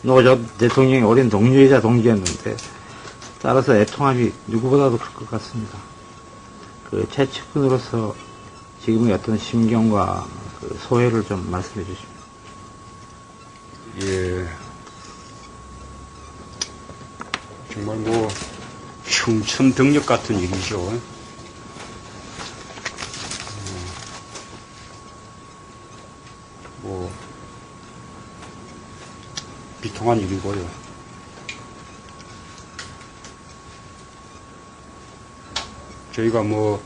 노 전 대통령이 오랜 동료이자 동지였는데 따라서 애통함이 누구보다도 클 것 같습니다. 그 최측근으로서 지금의 어떤 심경과 그 소회를 좀 말씀해 주십시오. 예. 정말 뭐 흉천벽력 같은 일이죠. 뭐 비통한 일이고요. 저희가 뭐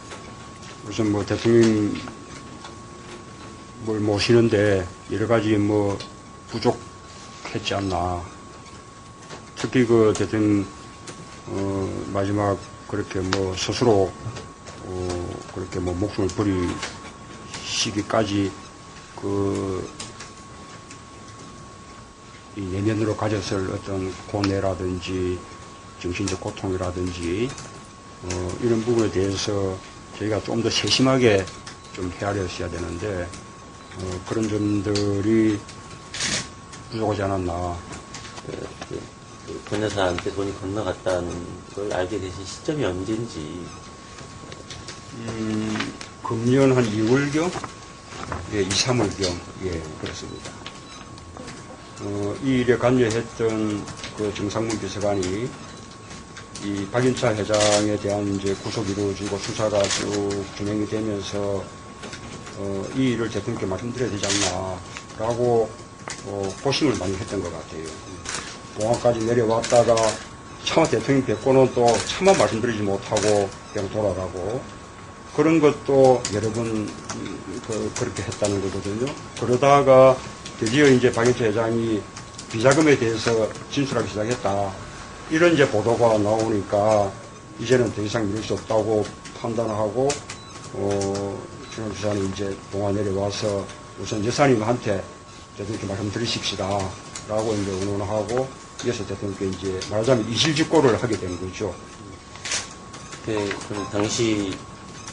우선 뭐 대통령 뭘 모시는데 여러 가지 뭐 부족했지 않나. 특히 그 대통령 마지막 그렇게 뭐 스스로 그렇게 뭐 목숨을 버리시기까지 이 내면으로 가졌을 어떤 고뇌라든지 정신적 고통이라든지 이런 부분에 대해서 저희가 좀 더 세심하게 좀 헤아렸어야 되는데 그런 점들이 부족하지 않았나. 권 여사한테 돈이 건너갔다는 걸 알게 되신 시점이 언제인지. 금년 한 2월경? 예, 2, 3월경. 예, 그렇습니다. 이 일에 관여했던 그 정상문 비서관이 이 박인차 회장에 대한 이제 구속이 이루어지고 수사가 쭉 진행이 되면서 이 일을 대통령께 말씀드려야 되지 않나라고 고심을 많이 했던 것 같아요. 공항까지 내려왔다가 차마 대통령 뵙고는 또 차마 말씀드리지 못하고 그냥 돌아가고 그런 것도 여러 번 그렇게 했다는 거거든요. 그러다가 드디어 이제 박인차 회장이 비자금에 대해서 진술하기 시작했다. 이런 이제 보도가 나오니까 이제는 더 이상 이룰 수 없다고 판단하고 정영 비서관이 이제 공항 내려와서 우선 여사님한테 대통령께 말씀드리십시다 라고 이제 의논하고 이어서 대통령께 이제 말하자면 이실직고를 하게 된 거죠. 그럼 당시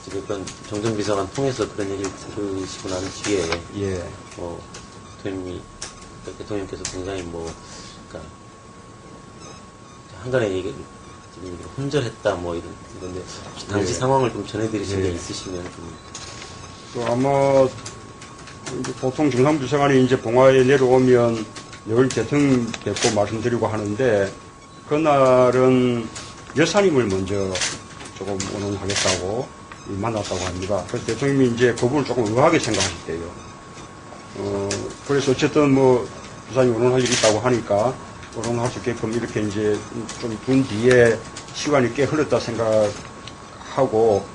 지금 정전비서관 통해서 그런 얘기를 들으시고 난 뒤에 예. 대통령께서 굉장히 그러니까 한간에 지금 혼절했다 이런데 당시 예. 상황을 좀 전해드리신 게 예. 있으시면 좀. 아마 보통 정상비서관이 이제 봉화에 내려오면 늘 대통령 뵙고 말씀드리고 하는데 그날은 여사님을 먼저 조금 의논하겠다고 만났다고 합니다. 그래서 대통령이 이제 그 부분을 조금 의아하게 생각하셨대요. 그래서 어쨌든 부산이 의논할 일이 있다고 하니까 의논할 수 있게끔 이렇게 이제 좀 둔 뒤에 시간이 꽤 흘렀다 생각하고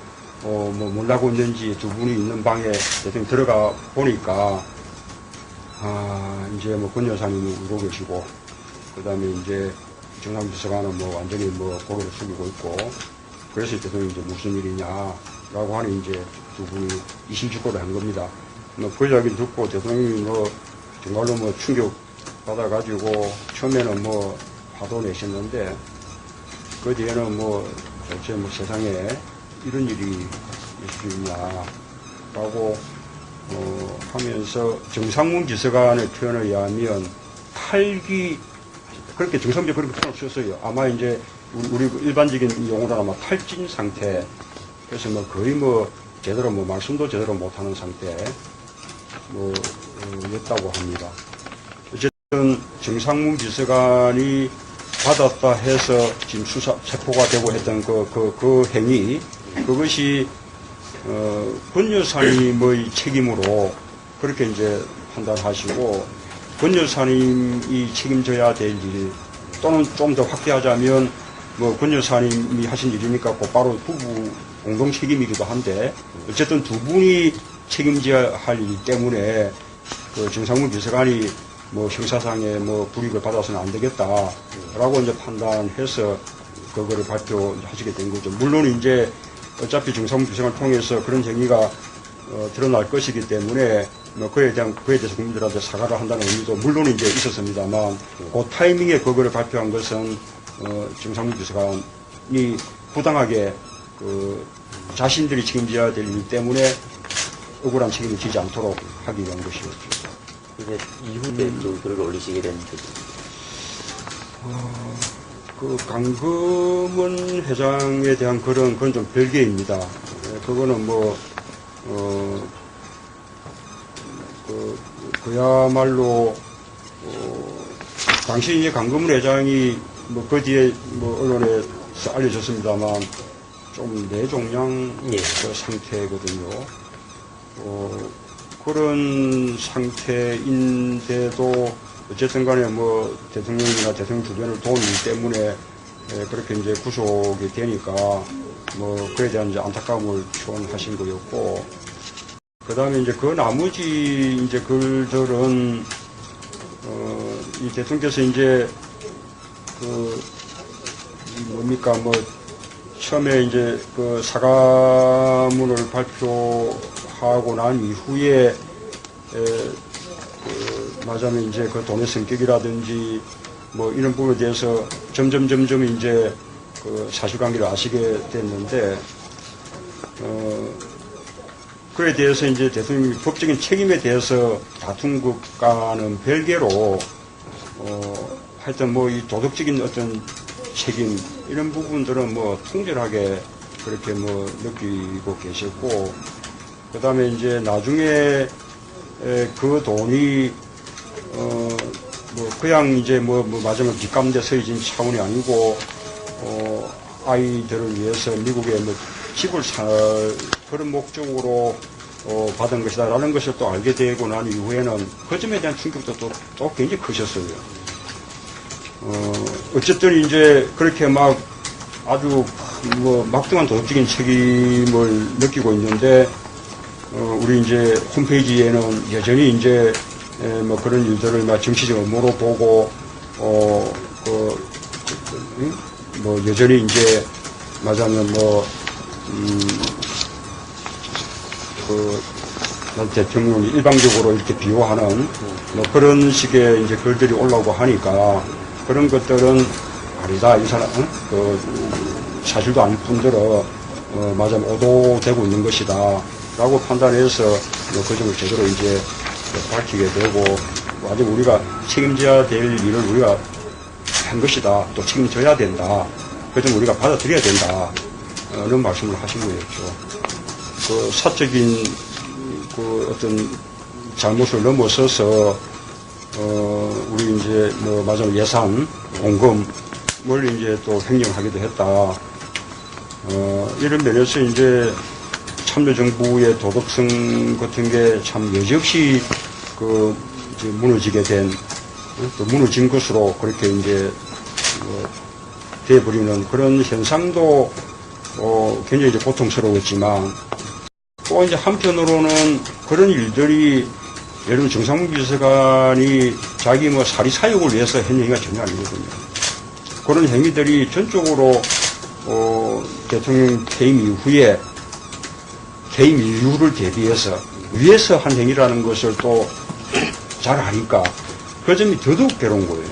뭘 하고 있는지 두 분이 있는 방에 대통령이 들어가 보니까 이제 권 여사님이 울고 계시고 그 다음에 이제 정상비서관은 완전히 고개를 숙이고 있고 그래서 대통령이 이제 무슨 일이냐라고 하니 이제 두 분이 이실직고를 한 겁니다. 그 이야기 듣고 대통령이 정말로 충격 받아가지고 처음에는 화도 내셨는데 그 뒤에는 도대체 세상에 이런 일이 있을 수 있냐라고 하면서 정상문 비서관의 표현에 의하면 탈기 그렇게 정상적으로 그렇게 표현을 썼어요. 아마 이제 우리 일반적인 용어로 아마 탈진 상태. 그래서 거의 제대로 말씀도 제대로 못하는 상태 였다고 합니다. 어쨌든 정상문 비서관이 받았다 해서 지금 체포가 되고 했던 그 행위 그것이 권 여사님의 책임으로 그렇게 이제 판단하시고 권 여사님이 책임져야 될 일 또는 좀 더 확대하자면 권 여사님이 하신 일이니까 곧바로 부부 공동 책임이기도 한데 어쨌든 두 분이 책임져야 할 일 때문에 정상문 비서관이 형사상의 불이익을 받아서는 안 되겠다라고 이제 판단해서 그거를 발표하시게 된 거죠. 물론 이제 어차피 정상문 비서관을 통해서 그런 행위가 드러날 것이기 때문에 그에 대해서 국민들한테 사과를 한다는 의미도 물론 이제 있었습니다만 그 타이밍에 그거를 발표한 것은 정상문 비서관이 부당하게 자신들이 책임져야 될 일 때문에 억울한 책임을 지지 않도록 하기 위한 것이었죠. 이제 이후에 그 글을 올리시게 된 그 강금원 회장에 대한 그건 좀 별개입니다. 그거는 뭐, 그야말로, 당시 이제 강금원 회장이 뭐 그 뒤에 뭐 언론에서 알려졌습니다만 좀 뇌종양 예. 그 상태거든요. 그런 상태인데도 어쨌든 간에 뭐 대통령이나 대통령 주변을 도운 일 때문에 그렇게 이제 구속이 되니까 뭐 그에 대한 이제 안타까움을 표현하신 거였고, 그 다음에 이제 그 나머지 이제 글들은 이 대통령께서 이제 뭡니까 뭐 처음에 이제 그 사과문을 발표하고 난 이후에 말하자면 이제 그 돈의 성격이라든지 뭐 이런 부분에 대해서 점점 이제 그 사실관계를 아시게 됐는데, 그에 대해서 이제 대통령이 법적인 책임에 대해서 다툰 것과는 별개로, 하여튼 뭐 이 도덕적인 어떤 책임, 이런 부분들은 뭐 통절하게 그렇게 뭐 느끼고 계셨고, 그 다음에 이제 나중에 그 돈이 뭐 그냥 이제 뭐 마지막 뒷감대 서해진 차원이 아니고 아이들을 위해서 미국에 뭐 집을 살 그런 목적으로 받은 것이다라는 것을 또 알게 되고 난 이후에는 그 점에 대한 충격도 또 굉장히 크셨어요. 어쨌든 이제 그렇게 막 아주 뭐 막중한 도덕적인 책임을 느끼고 있는데, 우리 이제 홈페이지에는 여전히 이제 뭐 그런 일들을 막 정치적 업무로 보고, 뭐 여전히 이제 말하자면 뭐, 대통령이 일방적으로 이렇게 비호하는 뭐 그런 식의 이제 글들이 올라오고 하니까 그런 것들은 아니다. 이 사람, 사실도 아닐 뿐더러, 말하자면 오도되고 있는 것이다. 라고 판단해서 뭐 그 점을 제대로 이제 밝히게 되고, 아직 우리가 책임져야 될 일을 우리가 한 것이다. 또 책임져야 된다. 그 점 우리가 받아들여야 된다. 이런 말씀을 하신 거였죠. 그 사적인 그 어떤 잘못을 넘어서서 우리 이제 뭐 마지막 예산 공금을 이제 또 횡령하기도 했다. 이런 면에서 이제 참여정부의 도덕성 같은 게 참 여지없이 그 이제 무너지게 된, 또 무너진 것으로 그렇게 이제 돼버리는 그런 현상도 굉장히 이제 고통스러웠지만, 또 이제 한편으로는 그런 일들이 예를 들면 정상훈 비서관이 자기 뭐 사리사욕을 위해서 한 행위가 전혀 아니거든요. 그런 행위들이 전적으로 대통령 퇴임 이후를 대비해서 위해서 한 행위라는 것을 또 잘 아니까 그 점이 더더욱 괴로운 거예요.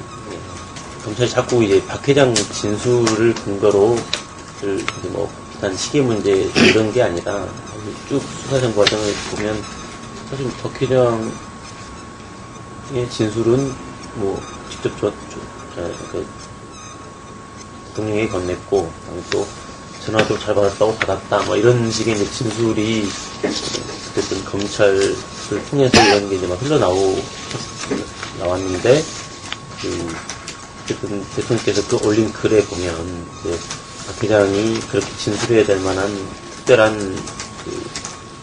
검찰이 자꾸 이제 박 회장 진술을 근거로 뭐 단 시기 문제 이런 게 아니라 쭉 수사전 과정을 보면 사실 박 회장의 진술은 뭐 직접 그 대통령이 건넸고, 또 전화도 잘 받았다고 받았다 뭐 이런 식의 이제 진술이 어쨌든 검찰을 통해서 이런 게 이제 막 나왔는데, 어쨌든 대통령께서 그 올린 글에 보면 이제 박 회장이 그렇게 진술해야 될 만한 특별한 그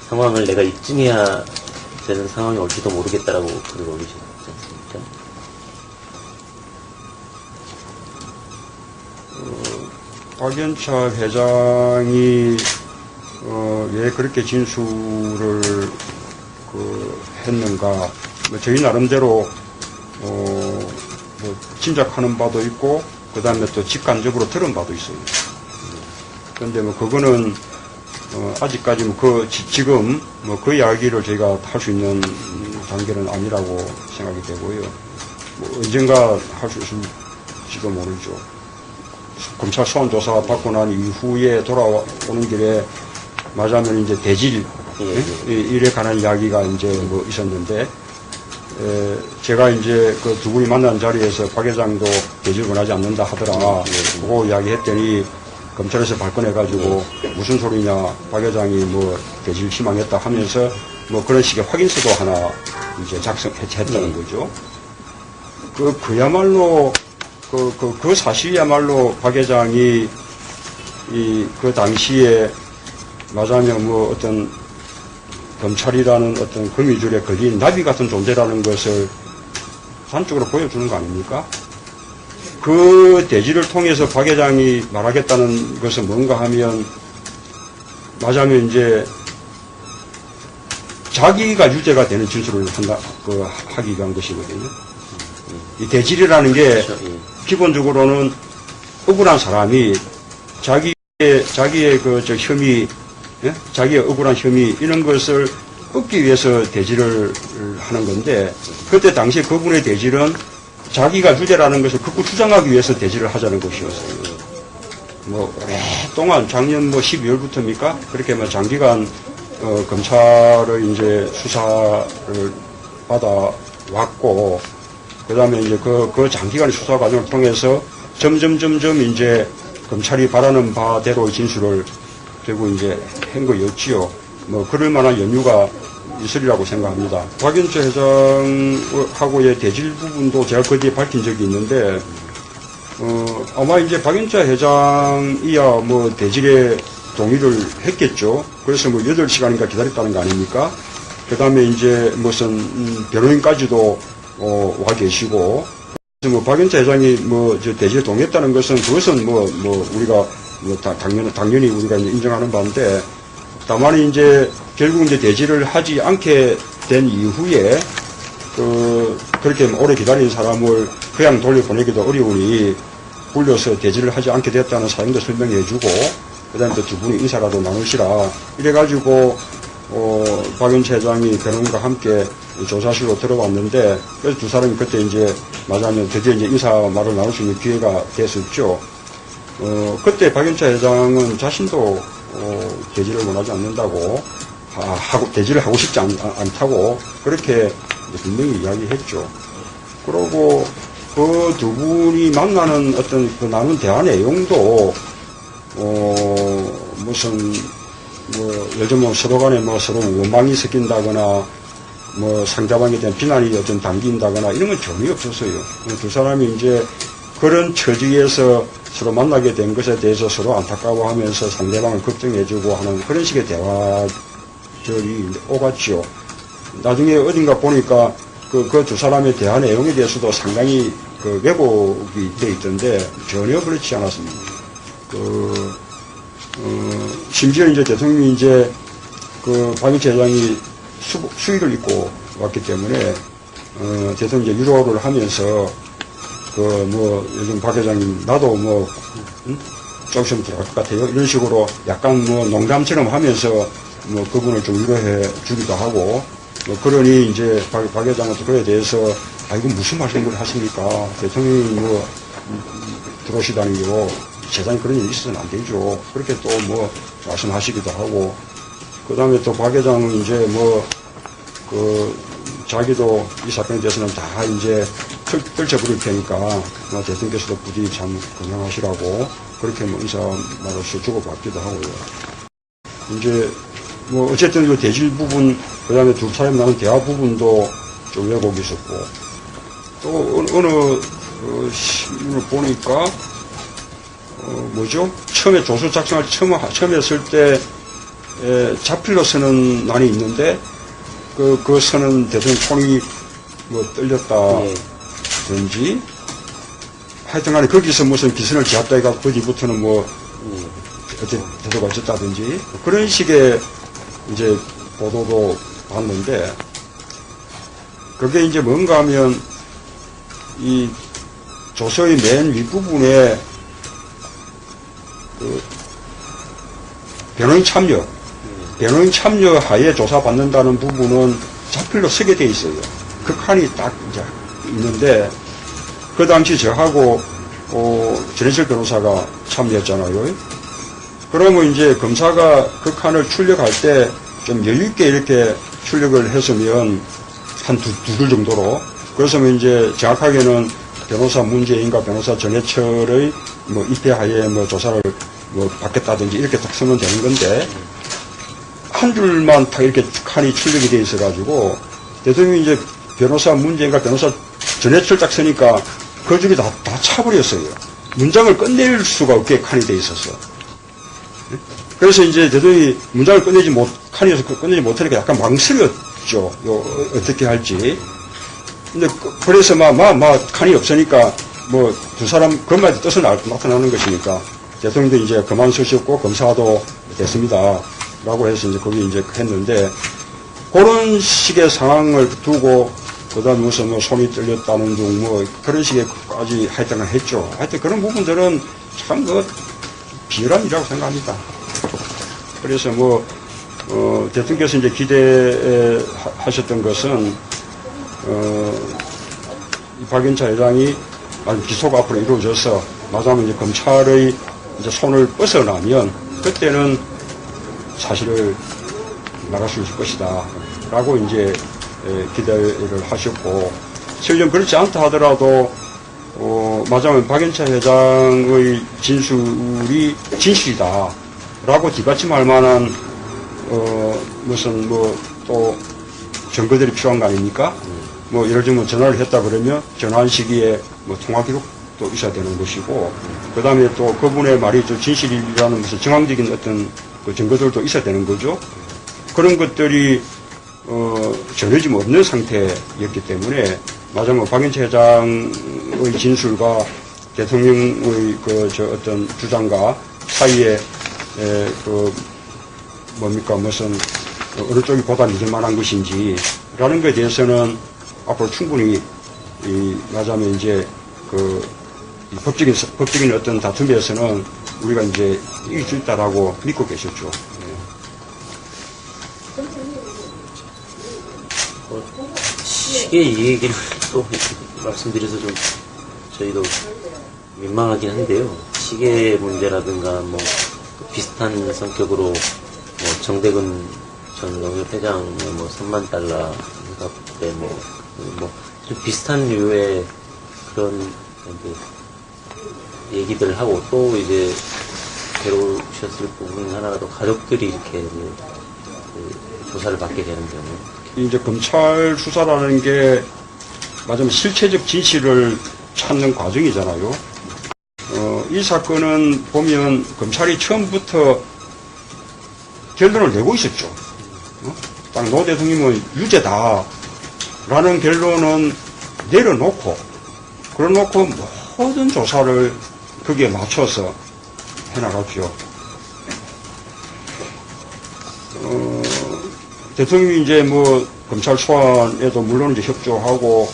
상황을 내가 입증해야 되는 상황이 올지도 모르겠다라고 글을 올리셨지 않습니까? 박연차 회장이 왜 그렇게 진술을 했는가, 뭐 저희 나름대로 뭐 짐작하는 바도 있고, 그 다음에 또 직관적으로 들은 바도 있어요. 그런데 뭐 그거는 아직까지 뭐 지금 뭐 그 이야기를 저희가 할 수 있는 단계는 아니라고 생각이 되고요. 뭐 언젠가 할 수 있을지도 모르죠. 검찰 소환 조사 받고 난 이후에 돌아오는 길에 말하자면 이제 대질 일에 관한 이야기가 이제 뭐 있었는데, 제가 이제 그 두 분이 만난 자리에서 박 회장도 대지를 원하지 않는다 하더라. 그거 이야기했더니 검찰에서 발끈해가지고 무슨 소리냐, 박 회장이 뭐 대지를 희망했다 하면서 뭐 그런 식의 확인서도 하나 이제 작성했다는 거죠. 그야말로 그 사실이야말로 박 회장이 그 당시에 말하자면 뭐 어떤 검찰이라는 어떤 거미줄에 걸린 나비 같은 존재라는 것을 단적으로 보여주는 거 아닙니까? 그 대지를 통해서 박 회장이 말하겠다는 것은 뭔가 하면, 말하자면 이제 자기가 유죄가 되는 진술을 하기 위한 것이거든요. 이 대질이라는 게 그렇죠. 예. 기본적으로는 억울한 사람이 자기의 혐의, 예? 자기의 억울한 혐의, 이런 것을 얻기 위해서 대질을 하는 건데, 그때 당시에 그분의 대질은 자기가 유죄라는 것을 극구 주장하기 위해서 대질을 하자는 것이었어요. 뭐, 오랫동안 작년 12월부터입니까? 그렇게 장기간, 검찰의 이제 수사를 받아왔고, 그 다음에 이제 그 장기간의 수사 과정을 통해서 점점 이제 검찰이 바라는 바대로의 진술을 결국 이제 한 거였지요. 뭐, 그럴 만한 연유가 있으리라고 생각합니다. 박윤철 회장하고의 대질 부분도 제가 그 뒤에 밝힌 적이 있는데, 아마 이제 박윤철 회장이야 뭐 대질에 동의를 했겠죠. 그래서 뭐 8시간인가 기다렸다는 거 아닙니까? 그 다음에 이제 무슨, 변호인까지도, 와 계시고, 뭐 박윤철 회장이 뭐 저 대질에 동의했다는 것은 그것은 우리가 당연히 우리가 이제 인정하는 바인데, 다만 이제 결국 이제 대질을 하지 않게 된 이후에 그렇게 오래 기다린 사람을 그냥 돌려보내기도 어려우니 불려서 대질을 하지 않게 됐다는 사정도 설명해주고, 그다음에 또 두 분이 인사라도 나누시라 이래가지고 박윤철 회장이 변호인과 함께 조사실로 들어왔는데, 그래서 두 사람이 그때 이제 말하자면 드디어 이제 인사 말을 나눌 수 있는 기회가 됐었죠. 그때 박윤철 회장은 자신도 대질을 원하지 않는다고 대질을 하고 싶지 않다고 그렇게 분명히 이야기했죠. 그러고 그 두 분이 만나는 어떤 그 나눈 대화 내용도 무슨 요즘 서로 간에 서로 원망이 섞인다거나 상대방에 대한 비난이 어떤 담긴다거나 이런 건 전혀 없었어요. 두 사람이 이제 그런 처지에서 서로 만나게 된 것에 대해서 서로 안타까워하면서 상대방을 걱정해주고 하는 그런 식의 대화들이 오갔지요. 나중에 어딘가 보니까 그 두 사람의 대화 내용에 대해서도 상당히 왜곡이 돼 있던데 전혀 그렇지 않았습니다. 심지어 이제 대통령이 이제 박윤철 회장이 수의를 입고 왔기 때문에 대통령이 이제 유로를 하면서 요즘 박 회장님 나도 좀 있으면 들어갈 것 같아요. 이런 식으로 약간 농담처럼 하면서 그분을 좀 위로해 주기도 하고, 그러니 이제 박 회장은 그에 대해서 이거 무슨 말씀을 하십니까? 대통령이 들어오시다니요. 세상에 그런 일이 있어서는 안 되죠. 그렇게 또 말씀하시기도 하고, 그 다음에 또 박 회장은 이제 자기도 이 사건에 대해서는 다 이제 떨쳐버릴 테니까, 대통령께서도 부디 참 건강하시라고, 그렇게 인사 말로서 주고받기도 하고요. 이제, 어쨌든 그 대질 부분, 그 다음에 두 사람이 나눈 대화 부분도 좀 왜곡이 있었고, 또 어느 신문을 보니까, 처음에 조서 작성을 처음 했을 때, 자필로 쓰는 난이 있는데, 그 선은 대통령 손이 떨렸다든지, 하여튼 간에 거기서 무슨 기선을 지었다 해가 그 뒤부터는 어째 태도가 어쨌다든지, 그런 식의 이제 보도도 봤는데, 그게 이제 뭔가 하면, 이 조서의 맨 윗부분에 변호인 참여 하에 조사받는다는 부분은 자필로 쓰게 돼 있어요. 그 칸이 딱 이제 있는데, 그 당시 저하고, 전해철 변호사가 참여했잖아요. 그러면 이제 검사가 그 칸을 출력할 때 좀 여유있게 이렇게 출력을 했으면 한 두글 정도로. 그래서 뭐 이제 정확하게는 변호사 문재인과 변호사 전해철의 뭐 입회하에 뭐 조사를 뭐 받겠다든지 이렇게 딱 쓰면 되는 건데, 한 줄만 딱 이렇게 칸이 출력이 돼 있어가지고, 대통령이 이제 변호사 문재인과 변호사 전해철 딱 쓰니까 그 줄이 다 차버렸어요. 문장을 끝낼 수가 없게 칸이 돼 있었어. 그래서 이제 대통령이 문장을 칸이어서 끝내지 못하니까 약간 망설였죠. 어떻게 할지. 근데 그래서 칸이 없으니까 뭐 두 사람 그것만 뜻은 나타나는 것이니까 대통령도 이제 그만 쓰셨고 검사도 됐습니다. 라고 해서 이제 거기 이제 했는데, 그런 식의 상황을 두고 그 다음에 무슨 뭐 손이 떨렸다는 둥 뭐 그런 식의까지 하여튼 했죠. 하여튼 그런 부분들은 참 비열한 일이라고 생각합니다. 그래서 뭐 대통령께서 이제 기대하셨던 것은 이 박인차 회장이 기소가 앞으로 이루어져서 마지막에 이제 검찰의 이제 손을 벗어나면 그때는 사실을 나갈 수 있을 것이다 라고 이제 기대를 하셨고, 실령 그렇지 않다 하더라도 마지막에 박인차 회장의 진술이 진실이다 라고 뒷받침할 만한 무슨 뭐 또 증거들이 필요한 거 아닙니까? 뭐 예를 들면 전화를 했다 그러면 전화한 시기에 뭐 통화 기록도 있어야 되는 것이고, 그 다음에 또 그분의 말이 좀 진실이라는 무슨 정황적인 어떤 그 증거들도 있어야 되는 거죠. 그런 것들이 전해짐 없는 상태였기 때문에 마지막 박인채 회장의 진술과 대통령의 어떤 주장과 사이에 무슨 어느 쪽이 보다 믿을 만한 것인지라는 것에 대해서는 앞으로 충분히 말하자면 이제 이 법적인 어떤 다툼에서는 우리가 이제 이길 수 있다라고 믿고 계셨죠. 시계 이 얘기를 또 말씀드려서 좀 저희도 민망하긴 한데요. 시계 문제라든가 뭐 비슷한 성격으로 뭐 정대근 전 농협회장의 뭐 3만 달러 때 뭐 좀 비슷한 류의 그런 얘기들을 하고, 또 이제 괴로우셨을 부분 하나가 또 가족들이 이렇게 조사를 받게 되는 경우. 이제 검찰 수사라는 게 맞으면 실체적 진실을 찾는 과정이잖아요. 이 사건은 보면 검찰이 처음부터 결론을 내고 있었죠. 딱 노 대통령은 유죄다라는 결론은 내려놓고, 그래놓고 모든 조사를 거기에 맞춰서 해나갔죠. 대통령이 이제 뭐 검찰 소환에도 물론 이제 협조하고,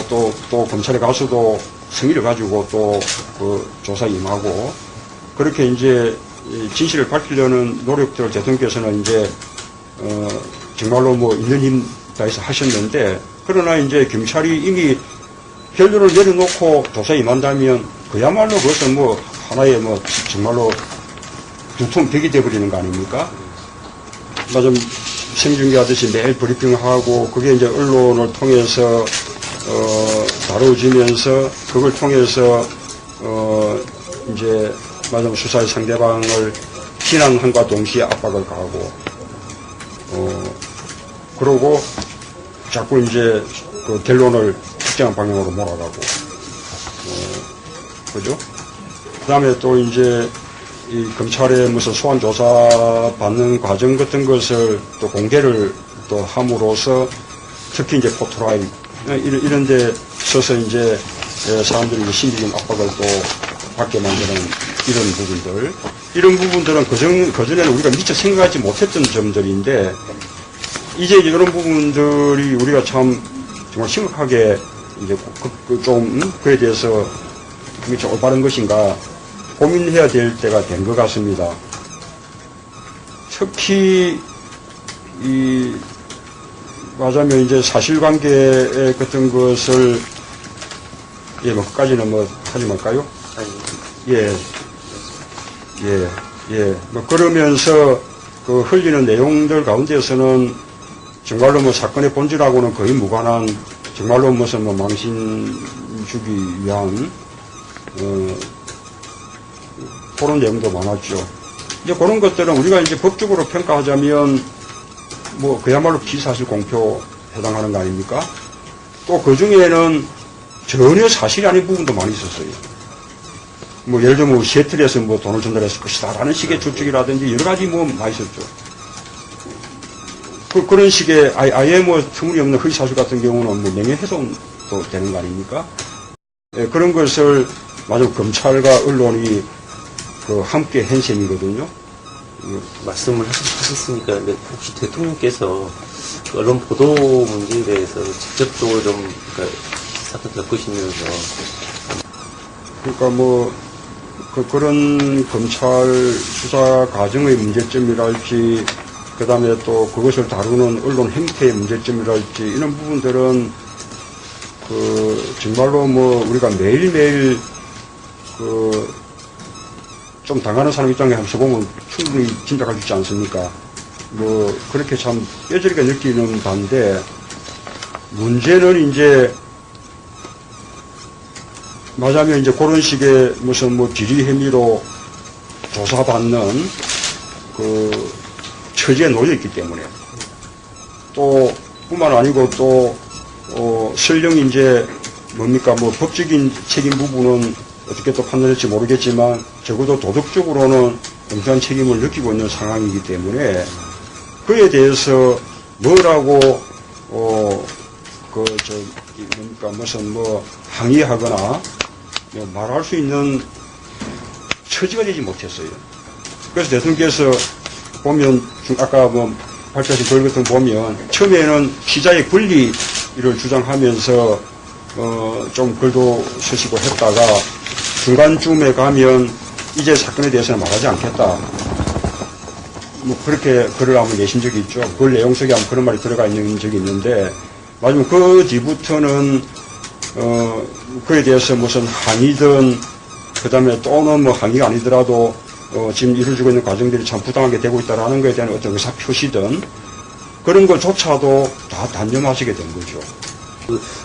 또 검찰에 가서도 성의를 가지고 또 그 조사에 임하고, 그렇게 이제 진실을 밝히려는 노력들을 대통령께서는 이제 정말로 뭐 있는 힘 다해서 하셨는데, 그러나 이제 경찰이 이미 결론을 내려놓고 조사에 임한다면 그야말로 그것은 뭐 하나의 뭐 정말로 두통벽이 되어버리는 거 아닙니까? 맞음 생중계하듯이 매일 브리핑하고, 그게 이제 언론을 통해서 다뤄지면서 그걸 통해서 이제 맞음 수사의 상대방을 비난함과 동시에 압박을 가하고, 그러고 자꾸 이제 그 결론을 특정한 방향으로 몰아가고, 그죠? 그 다음에 또 이제 이 검찰의 무슨 소환조사 받는 과정 같은 것을 또 공개를 또 함으로써, 특히 이제 포토라인 이런 데 서서 이제 사람들이 심리적 압박을 또 받게 만드는 이런 부분들은 그전에는 우리가 미처 생각하지 못했던 점들인데, 이제 이런 부분들이 우리가 참 정말 심각하게 이제 그에 대해서 이게 올바른 것인가 고민해야 될 때가 된 것 같습니다. 특히 말하자면 이제 사실관계 같은 것을 뭐 그까지는 뭐 하지 말까요? 뭐 그러면서 그 흘리는 내용들 가운데서는 정말로 뭐 사건의 본질하고는 거의 무관한 정말로 무슨 뭐 망신 주기 위한 그런 내용도 많았죠. 이제 그런 것들은 우리가 이제 법적으로 평가하자면 뭐 그야말로 비사실 공표 해당하는 거 아닙니까? 또 그 중에는 전혀 사실이 아닌 부분도 많이 있었어요. 뭐 예를 들면 시애틀에서 뭐 돈을 전달했을 것이다라는 식의 추측이라든지 여러 가지 뭐 많이 있었죠. 그런 식의 아예 뭐 터무니없는 허위사실 같은 경우는 뭐 명예훼손도 되는 거 아닙니까? 예, 그런 것을 마저 검찰과 언론이 그 함께 한 셈이거든요. 말씀을 하셨으니까, 근데 혹시 대통령께서 그 언론 보도 문제에 대해서 직접적으로 좀, 그러니까 사건 겪으시면서. 그러니까 뭐, 그런 검찰 수사 과정의 문제점이랄지, 그 다음에 또 그것을 다루는 언론 행태의 문제점이랄지, 이런 부분들은 정말로 뭐, 우리가 매일매일 좀 당하는 사람 입장에 한번 써보면 충분히 짐작할 수 있지 않습니까? 뭐, 그렇게 참 뼈저리게 느끼는 바인데, 문제는 이제, 맞아면 이제 그런 식의 무슨 뭐 비리 혐의로 조사받는 처지에 놓여 있기 때문에, 또, 뿐만 아니고 또, 설령 이제 뭡니까, 뭐 법적인 책임 부분은 어떻게 또 판단할지 모르겠지만 적어도 도덕적으로는 엄청난 책임을 느끼고 있는 상황이기 때문에 그에 대해서 뭐라고 뭡니까 무슨 뭐 항의하거나 뭐 말할 수 있는 처지가 되지 못했어요. 그래서 대통령께서 보면 아까 뭐 발표하신 글 같은 거 보면 처음에는 피자의 권리를 주장하면서 좀 글도 쓰시고 했다가 중간쯤에 가면 이제 사건에 대해서는 말하지 않겠다. 뭐 그렇게 글을 한번 내신 적이 있죠. 그 내용 속에 한번 그런 말이 들어가 있는 적이 있는데 마지막 그 뒤부터는 그에 대해서 무슨 항의든 그 다음에 또는 뭐 항의가 아니더라도 지금 이루어지고 있는 과정들이 참 부당하게 되고 있다라는 것에 대한 어떤 의사 표시든 그런 것조차도 다 단념하시게 된 거죠.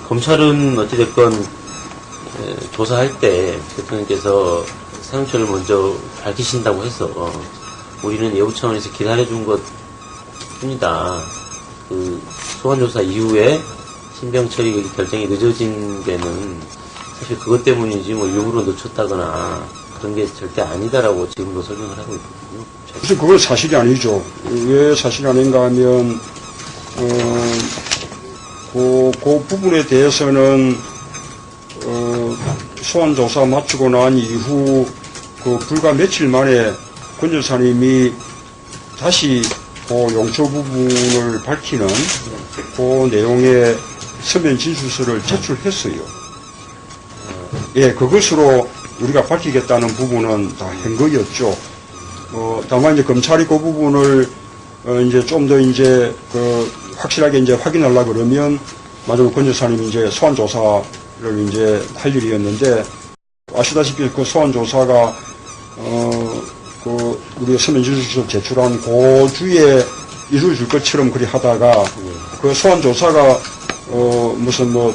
검찰은 어찌됐건 조사할 때 대통령께서 사용처를 먼저 밝히신다고 해서 우리는 예우 차원에서 기다려준 것 뿐이다. 소환조사 이후에 신병 처리 결정이 늦어진 게는 사실 그것 때문이지 뭐 일부러 늦췄다거나 그런 게 절대 아니다라고 지금도 설명을 하고 있거든요. 그래서 그건 사실이 아니죠. 왜 사실이 아닌가 하면 그 부분에 대해서는 소환조사 마치고 난 이후 불과 며칠 만에 권 여사님이 다시 용처 부분을 밝히는 그 내용의 서면 진술서를 제출했어요. 예, 그것으로 우리가 밝히겠다는 부분은 다 한 거였죠. 다만 이제 검찰이 그 부분을 이제 좀 더 이제 확실하게 이제 확인하려고 그러면 마지막 권 여사님이 이제 소환조사를 이제 할 일이었는데 아시다시피 그 소환조사가 우리가 서면 진술서 제출한 그 주에 이루어질 것처럼 그리 하다가 그 소환조사가 무슨 뭐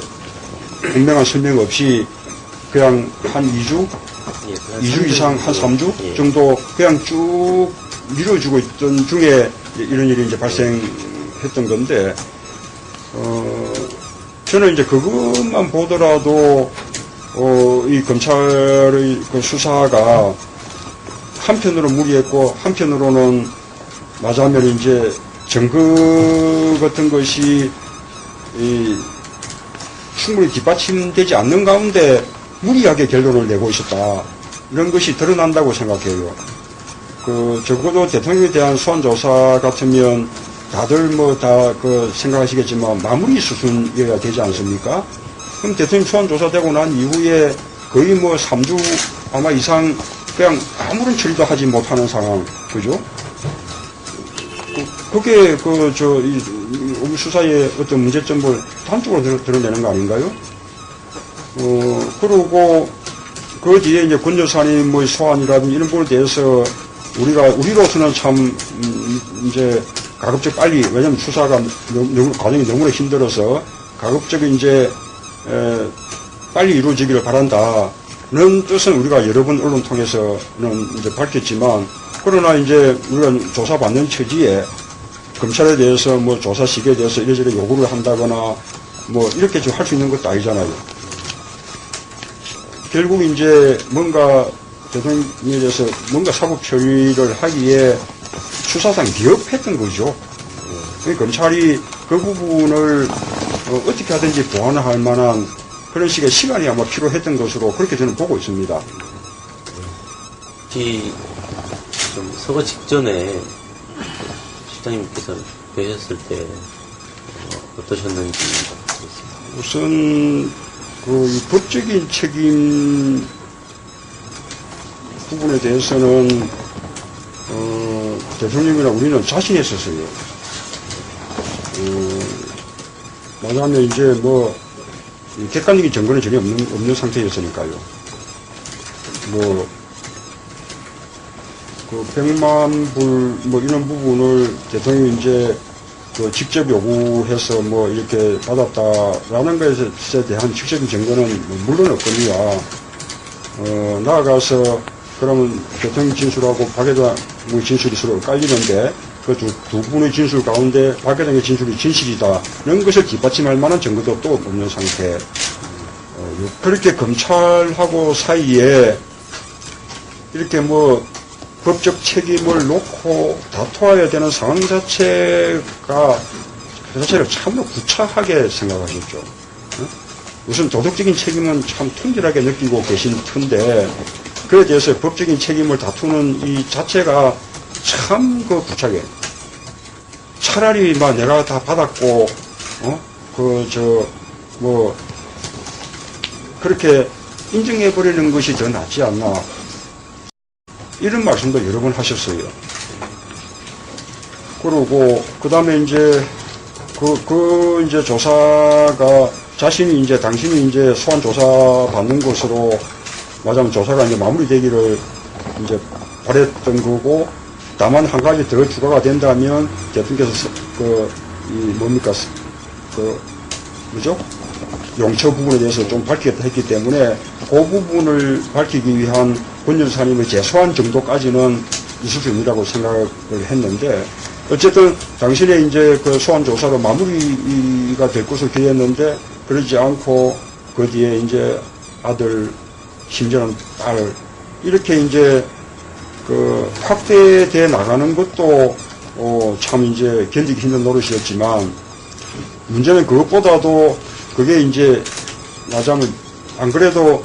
분명한 설명 없이 그냥 한 2주? 예, 2주 이상 한 3주 예. 정도 그냥 쭉 미뤄지고 있던 중에 이런 일이 이제 발생했던 건데, 저는 이제 그것만 보더라도, 이 검찰의 그 수사가 한편으로 무리했고, 한편으로는 맞아면 이제 증거 같은 것이 충분히 뒷받침되지 않는 가운데 무리하게 결론을 내고 있었다. 이런 것이 드러난다고 생각해요. 적어도 대통령에 대한 소환조사 같으면 다들 뭐 다 생각하시겠지만 마무리 수순이어야 되지 않습니까? 그럼 대통령 소환조사되고 난 이후에 거의 뭐 3주 아마 이상 그냥 아무런 처리도 하지 못하는 상황, 그죠? 그게 우리 수사의 어떤 문제점을 단적으로 드러내는 거 아닌가요? 그러고 그 뒤에 이제 권 여사님 뭐 소환이라든지 이런 부분에 대해서 우리로서는 참 이제 가급적 빨리, 왜냐면 수사가 과정이 너무나 힘들어서 가급적 이제 빨리 이루어지기를 바란다는 뜻은 우리가 여러 번 언론 통해서는 이제 밝혔지만, 그러나 이제 우리가 조사받는 처지에 검찰에 대해서 뭐 조사 시기에 대해서 이래저래 요구를 한다거나 뭐 이렇게 좀 할 수 있는 것도 아니잖아요. 결국 이제 뭔가 대통령에 대해서 뭔가 사법 처리를 하기에 수사상 미흡했던 거죠. 검찰이 그 부분을 어떻게 하든지 보완할 만한 그런 식의 시간이 아마 필요했던 것으로 그렇게 저는 보고 있습니다. 혹시 좀 서거 직전에 시장님께서 뵈셨을 때 어떠셨는지 모르겠습니다. 우선 이 법적인 책임 부분에 대해서는 대통령이나 우리는 자신이 있었어요. 말하자면 이제 뭐 객관적인 증거는 전혀 없는 상태였으니까요. 뭐 그 100만 불 뭐 이런 부분을 대통령이 이제 직접 요구해서 뭐 이렇게 받았다라는 것에 대한 직접적인 증거는 물론 없거니와 나아가서 그러면 대통령 진술하고 박 회장의 진술이 서로 엇갈리는데 그 두 분의 진술 가운데 박 회장의 진술이 진실이다는 것을 뒷받침할 만한 증거도 또 없는 상태. 그렇게 검찰하고 사이에 이렇게 뭐 법적 책임을 놓고 다투어야 되는 상황 자체가 그 자체를 참으로 구차하게 생각하셨죠. 우선 도덕적인 책임은 참 통절하게 느끼고 계신 터인데 그에 대해서 법적인 책임을 다투는 이 자체가 참 구차하게 차라리 막 내가 다 받았고 그렇게 인정해버리는 것이 더 낫지 않나 이런 말씀도 여러 번 하셨어요. 그러고 그 다음에 이제 이제 조사가 당신이 이제 소환 조사 받는 것으로 말하자면 조사가 이제 마무리되기를 이제 바랬던 거고, 다만 한 가지 더 추가가 된다면 대통령께서 용처 부분에 대해서 좀 밝히겠다 했기 때문에 그 부분을 밝히기 위한 권 여사님의 재소환 정도까지는 있을 수 있다고 생각을 했는데, 어쨌든 당신의 이제 그 소환 조사로 마무리가 될 것을 기대했는데 그러지 않고 그 뒤에 이제 아들, 심지어는 딸 이렇게 이제 확대돼 나가는 것도 참 이제 견디기 힘든 노릇이었지만, 문제는 그것보다도 그게 이제 말하자면 안 그래도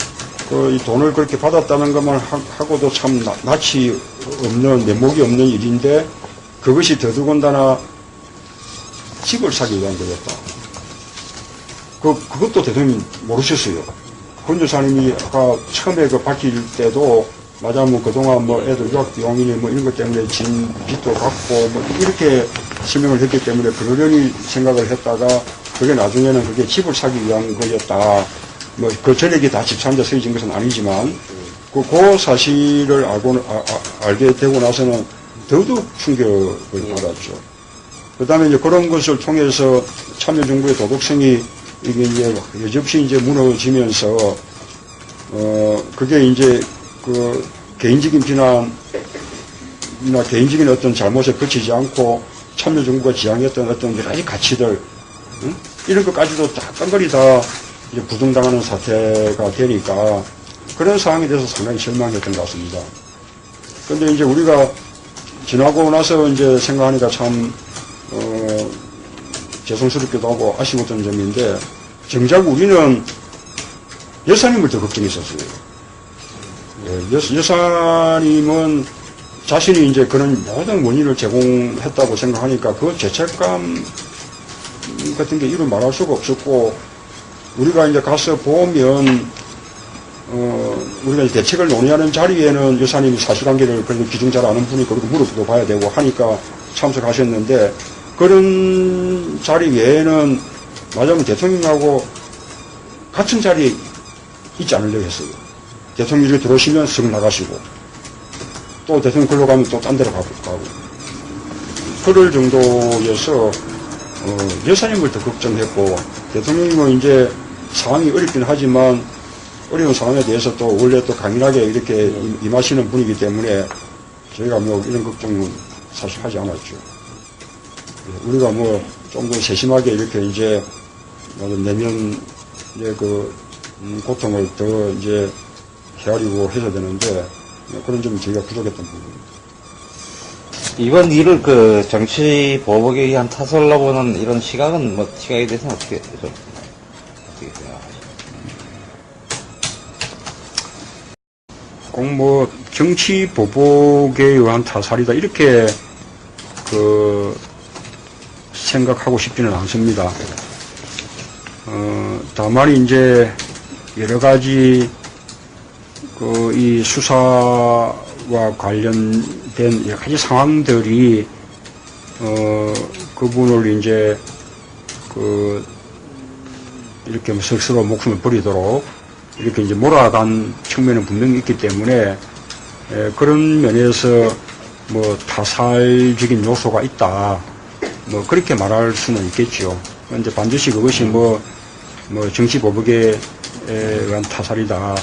이 돈을 그렇게 받았다는 것만 하고도 참 낯이 없는, 면목이 없는 일인데 그것이 더더군다나 집을 사기 위한 거였다. 그것도 대통령이 모르셨어요. 권 여사님이 아까 처음에 밝힐 때도 맞아면 그동안 뭐 애들 유학비용이니 뭐 이런 것 때문에 진 빚도 갚고 뭐 이렇게 설명을 했기 때문에 그러려니 생각을 했다가 그게 나중에는 그게 집을 사기 위한 거였다. 뭐 그 전액이 다 집 사는데 쓰여진 것은 아니지만 그 사실을 알게 되고 나서는 더더욱 충격을 받았죠. 그 다음에 이제 그런 것을 통해서 참여정부의 도덕성이 이게 이제 여지없이 이제 무너지면서 그게 이제 개인적인 비난이나 개인적인 어떤 잘못에 그치지 않고 참여정부가 지향했던 어떤 여러 가지 가치들, 이런 것까지도 다 깡거리 다 이제 부정당하는 사태가 되니까 그런 상황에 대해서 상당히 실망했던 것 같습니다. 근데 이제 우리가 지나고 나서 이제 생각하니까 참, 죄송스럽기도 하고 아쉬웠던 점인데, 정작 우리는 여사님을 더 걱정했었어요. 여사님은 자신이 이제 그런 모든 원인을 제공했다고 생각하니까 그 죄책감 같은 게 이루 말할 수가 없었고, 우리가 이제 가서 보면, 우리가 이제 대책을 논의하는 자리에는 여사님이 사실관계를 그래도 기중 잘 아는 분이 그리고 물어도 봐야 되고 하니까 참석하셨는데, 그런 자리 외에는 맞으면 대통령하고 같은 자리에 있지 않으려고 했어요. 대통령이 들어오시면 쓱 나가시고, 또 대통령 글로 가면 또 딴 데로 가고. 그럴 정도여서 여사님을 더 걱정했고, 대통령님은 이제 상황이 어렵긴 하지만 어려운 상황에 대해서 또 원래 또 강인하게 이렇게 임하시는 분이기 때문에 저희가 뭐 이런 걱정은 사실 하지 않았죠. 우리가 뭐 좀 더 세심하게 이렇게 이제 내면의 그 고통을 더 이제 헤아리고 해야 되는데 그런 점이 저희가 부족했던 부분입니다. 이번 일을 그 정치 보복에 의한 타설로 보는 이런 시각은 뭐 시각에 대해서는 어떻게 생각하십니까? 꼭 뭐 정치 보복에 의한 타살이다 이렇게 그 생각하고 싶지는 않습니다. 다만 이제 여러 가지 그 이 수사와 관련된 여러 가지 상황들이 그분을 이제 그 이렇게 뭐 스스로 목숨을 버리도록 이렇게 이제 몰아간 측면은 분명히 있기 때문에 그런 면에서 뭐 타살적인 요소가 있다. 뭐 그렇게 말할 수는 있겠죠. 그런데 반드시 그것이 뭐 정치 보복에 의한 타살이다.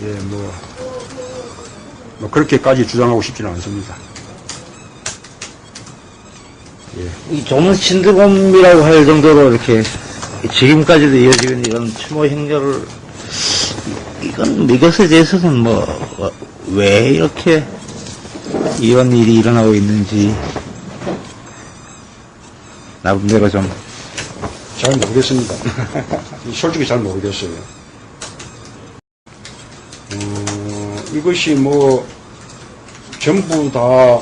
예, 뭐 그렇게까지 주장하고 싶지는 않습니다. 예. 이 조문 신드롬이라고 할 정도로 이렇게 지금까지도 이어지는 이런 추모 행렬을 이것에 대해서는 왜 이렇게 이런 일이 일어나고 있는지 나름대로 좀 잘 모르겠습니다. 솔직히 잘 모르겠어요. 이것이 전부 다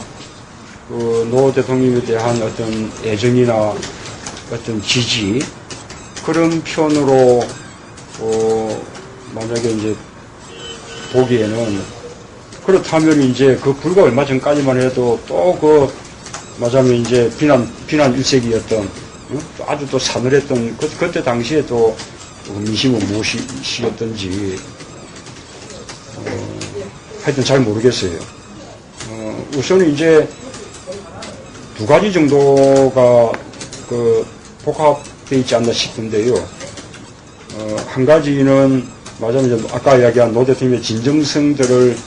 노 대통령에 대한 어떤 애정이나 어떤 지지 그런 편으로 만약에 이제 보기에는 그렇다면 이제 그 불과 얼마 전까지만 해도 또 맞아면 이제 비난 일색이었던 아주 또 사늘했던 그때 당시에 또 민심은 무엇이었던지 하여튼 잘 모르겠어요. 우선은 이제 두 가지 정도가 복합되어 있지 않나 싶은데요. 한 가지는 맞아면 아까 이야기한 노 대통령의 진정성들을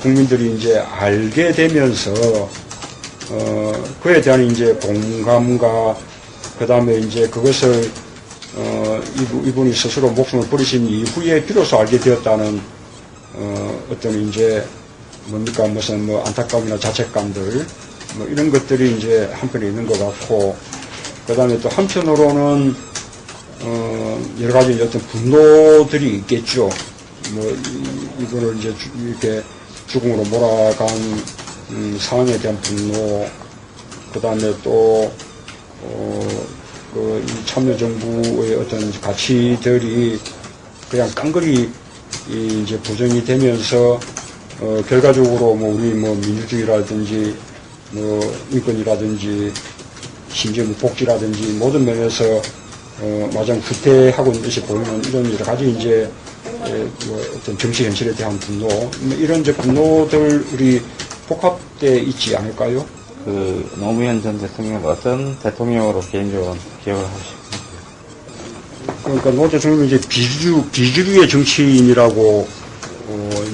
국민들이 이제 알게 되면서 그에 대한 이제 공감과 그 다음에 이제 그것을 이분이 스스로 목숨을 버리신 이후에 비로소 알게 되었다는 어떤 이제 뭡니까 무슨 안타까움이나 자책감들 이런 것들이 이제 한편에 있는 것 같고 그 다음에 또 한편으로는 여러 가지 어떤 분노들이 있겠죠. 이거를 이제 이렇게 죽음으로 몰아간 상황에 대한 분노, 그 다음에 또 이 참여정부의 어떤 가치들이 그냥 깡그리 이제 부정이 되면서 결과적으로 우리 민주주의라든지 인권이라든지 심지어 복지라든지 모든 면에서 마냥 후퇴하고 있는 것이 보이는 이런 여러 가지 이제 어떤 정치 현실에 대한 분노 이런 이제 분노들이 복합되어 있지 않을까요? 노무현 전 대통령 어떤 대통령으로 개인적으로 기억을 하고 싶습니다. 그러니까 노 대통령은 이제 비주류의 정치인이라고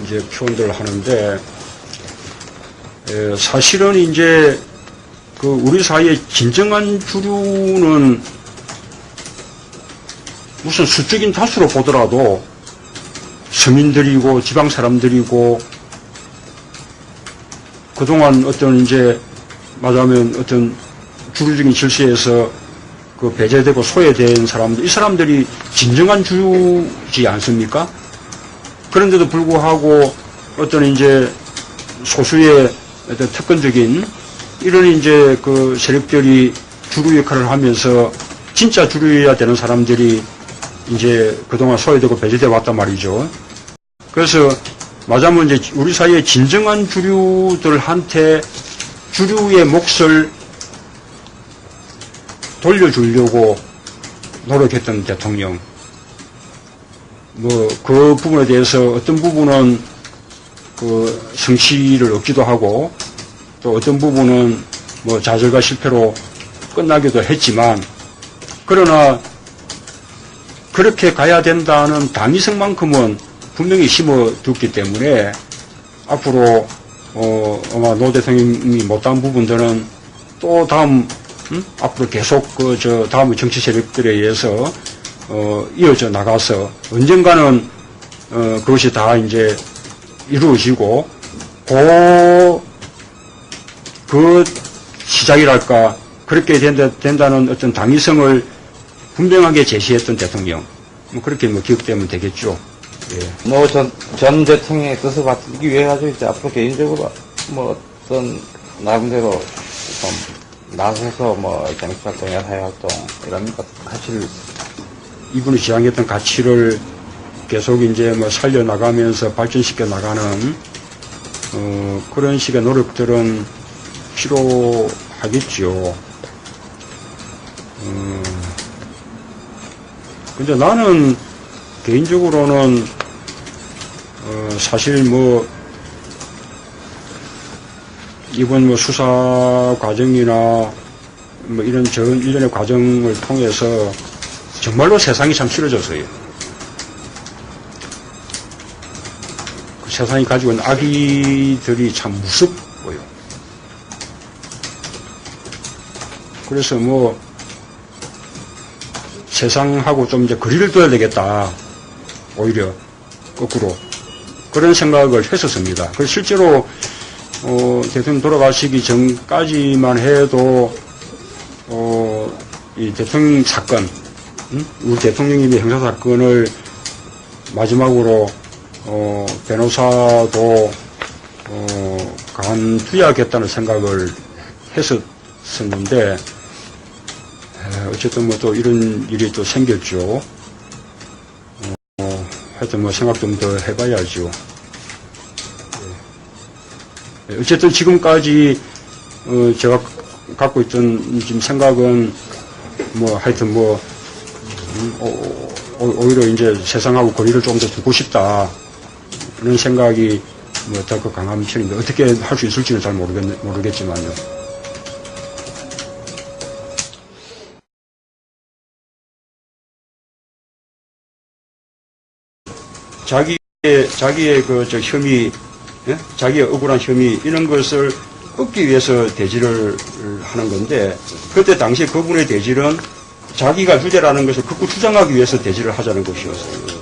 이제 표현들을 하는데 사실은 이제 우리 사회의 진정한 주류는 무슨 수적인 다수로 보더라도 서민들이고 지방 사람들이고 그동안 어떤 이제 말하면 어떤 주류적인 질서에서 배제되고 소외된 사람들, 이 사람들이 진정한 주류지 않습니까? 그런데도 불구하고 어떤 이제 소수의 어떤 특권적인 이런 이제 세력들이 주류 역할을 하면서 진짜 주류여야 되는 사람들이 이제 그동안 소외되고 배제되어 왔단 말이죠. 그래서 말하자면 이제 우리 사회의 진정한 주류들한테 주류의 몫을 돌려주려고 노력했던 대통령. 그 부분에 대해서 어떤 부분은 성취를 얻기도 하고 또 어떤 부분은 뭐 좌절과 실패로 끝나기도 했지만, 그러나 그렇게 가야 된다는 당위성만큼은 분명히 심어두기 때문에 앞으로 아마 노 대통령이 못한 부분들은 또 다음 앞으로 계속 다음 정치 세력들에 의해서 이어져 나가서 언젠가는 그것이 다 이제 이루어지고 그 시작이랄까 그렇게 된다는 어떤 당위성을 분명하게 제시했던 대통령, 뭐 그렇게 뭐 기억되면 되겠죠. 예. 뭐 전 대통령의 뜻을 받기 위해 가지고 이제 앞으로 개인적으로 뭐 어떤 나름대로 좀 나서서 뭐 정치활동이나 사회활동 이런 것 하실. 이분이 지향했던 가치를 계속 이제 뭐 살려나가면서 발전시켜 나가는 그런 식의 노력들은 필요하겠죠. 근데 나는 개인적으로는 사실 뭐 이번 뭐 수사 과정이나 뭐 이런 전 일련의 과정을 통해서 정말로 세상이 참 싫어졌어요. 그 세상이 가지고 있는 악의들이 참 무섭고요. 그래서 뭐 세상하고 좀 이제 거리를 둬야 되겠다. 오히려 거꾸로 그런 생각을 했었습니다. 그래서 실제로 대통령 돌아가시기 전까지만 해도 이 대통령 사건, 우리 대통령님의 형사 사건을 마지막으로 변호사도 간투약했다는 생각을 했었는데 어쨌든 뭐 또 이런 일이 또 생겼죠. 하여튼 뭐 생각 좀 더 해봐야죠. 어쨌든 지금까지 제가 갖고 있던 지금 생각은 뭐 하여튼 뭐 오히려 이제 세상하고 거리를 좀 더 두고 싶다 이런 생각이 뭐 더 강한 편인데 어떻게 할 수 있을지는 잘 모르겠지만요. 자기의 그 혐의, 예? 자기의 억울한 혐의 이런 것을 얻기 위해서 대지를 하는 건데 그때 당시에 그분의 대지는 자기가 유죄라는 것을 극구 주장하기 위해서 대지를 하자는 것이었어요.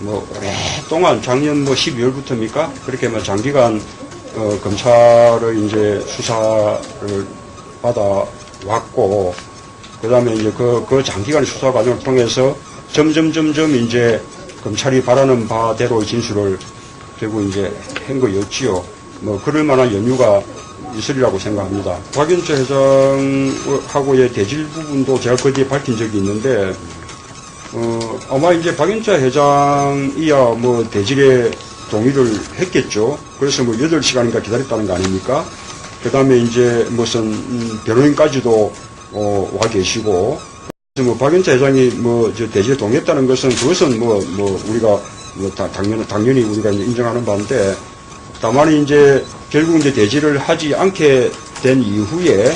뭐 오랫동안 작년 뭐 12월부터입니까? 그렇게 뭐 장기간 검찰의 이제 수사를 받아왔고 그다음에 이제 그 장기간의 수사 과정을 통해서 점점 이제 검찰이 바라는 바대로의 진술을 결국 이제 한 거였지요. 뭐 그럴 만한 연유가 있으리라고 생각합니다. 박윤철 회장하고의 대질 부분도 제가 그 뒤에 밝힌 적이 있는데 아마 이제 박윤철 회장이야 뭐 대질에 동의를 했겠죠. 그래서 뭐 8시간인가 기다렸다는 거 아닙니까? 그 다음에 이제 무슨 변호인까지도 와 계시고 뭐 박윤철 회장이 뭐 저 대지에 동의했다는 것은 그것은 뭐 우리가 뭐 당연히 우리가 이제 인정하는 바인데 다만 이제 결국 이제 대지를 하지 않게 된 이후에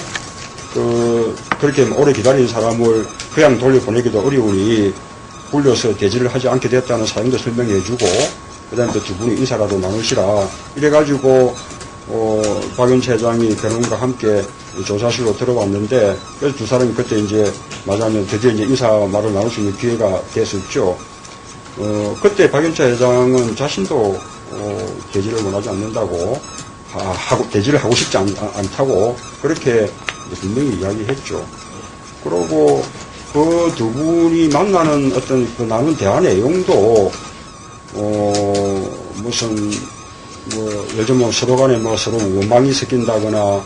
그렇게 오래 기다린 사람을 그냥 돌려보내기도 어려우니 불려서 대지를 하지 않게 됐다는 사정도 설명해주고 그다음에 또 두 분이 인사라도 나누시라 이래가지고 박윤철 회장이 변호인과 함께 조사실로 들어왔는데 그래서 두 사람이 그때 이제 맞아면 드디어 이제 인사 말을 나눌 수 있는 기회가 됐었죠. 그때 박윤철 회장은 자신도 대지를 원하지 않는다고 대지를 하고 싶지 않다고 그렇게 분명히 이야기했죠. 그러고 그 두 분이 만나는 어떤 그 나눈 대화 내용도 무슨 뭐 요즘 뭐 서로 간에 뭐 서로 원망이 섞인다거나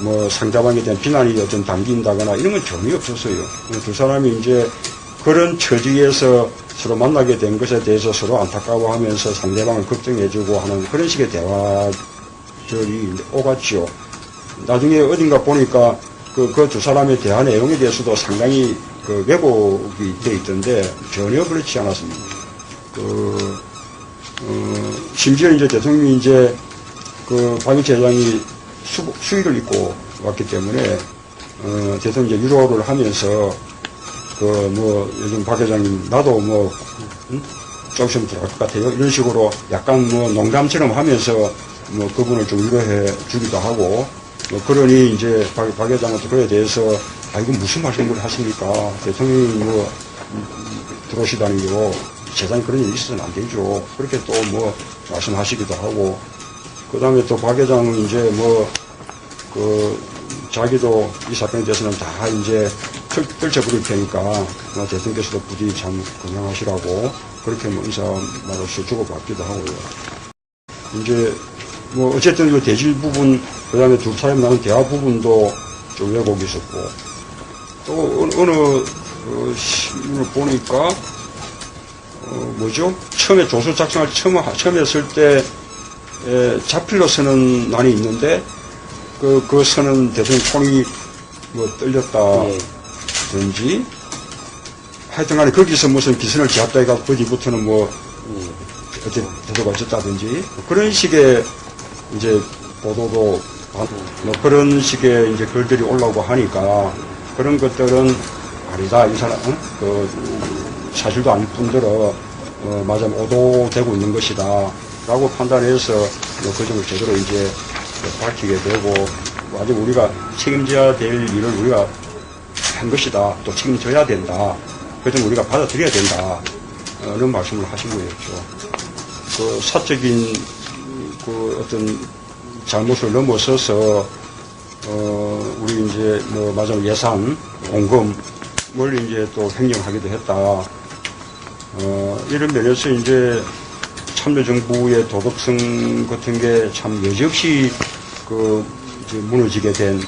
뭐 상대방에 대한 비난이 어떤 담긴다거나 이런 건 전혀 없었어요. 두 사람이 이제 그런 처지에서 서로 만나게 된 것에 대해서 서로 안타까워하면서 상대방을 걱정해주고 하는 그런 식의 대화들이 오갔죠. 나중에 어딘가 보니까 그 두 사람의 대화 내용에 대해서도 상당히 그 왜곡이 돼 있던데 전혀 그렇지 않았습니다. 심지어 이제 대통령이 이제 그 박윤철 회장이 수의를 입고 왔기 때문에, 대통령 이제 유로를 하면서, 요즘 박 회장님, 나도 좀 있으면 들어갈 것 같아요. 이런 식으로 약간 농담처럼 하면서 그분을 좀 위로해 주기도 하고, 그러니 이제 박 회장은 또 그에 대해서, 이거 무슨 말씀을 하십니까? 대통령이 들어오시다니요. 세상에 그런 일이 있어서는 안 되죠. 그렇게 또 말씀하시기도 하고, 그 다음에 또 박 회장은 이제 자기도 이 사건에 대해서는 다 이제 떨쳐버릴 테니까, 대통령께서도 부디 참 건강하시라고, 그렇게 인사 말로써 주고받기도 하고요. 이제, 어쨌든 이 대질 부분, 그 다음에 둘 사이에 나는 대화 부분도 좀 왜곡이 있었고, 또 어느 신문을 보니까, 처음에 조서 작성을 처음 했을 때, 자필로 쓰는 난이 있는데, 그 쓰는 대통령 손이 떨렸다든지, 하여튼 간에 거기서 무슨 기선을 지었다 해가 그 뒤부터는 어째 태도가 어쨌다든지, 그런 식의 이제 보도도, 그런 식의 이제 글들이 올라오고 하니까, 그런 것들은 아니다, 이 사람, 사실도 아닐 뿐더러, 맞아, 오도되고 있는 것이다. 라고 판단해서, 그 점을 제대로 이제 밝히게 되고, 아직 우리가 책임져야 될 일을 우리가 한 것이다. 또 책임져야 된다. 그 점 우리가 받아들여야 된다. 이런 말씀을 하신 거였죠. 사적인, 어떤 잘못을 넘어서서, 우리 이제, 예산, 공금을 이제 또 횡령하기도 했다. 이런 면에서 이제 참여정부의 도덕성 같은 게 참 여지없이 이제 무너지게 된,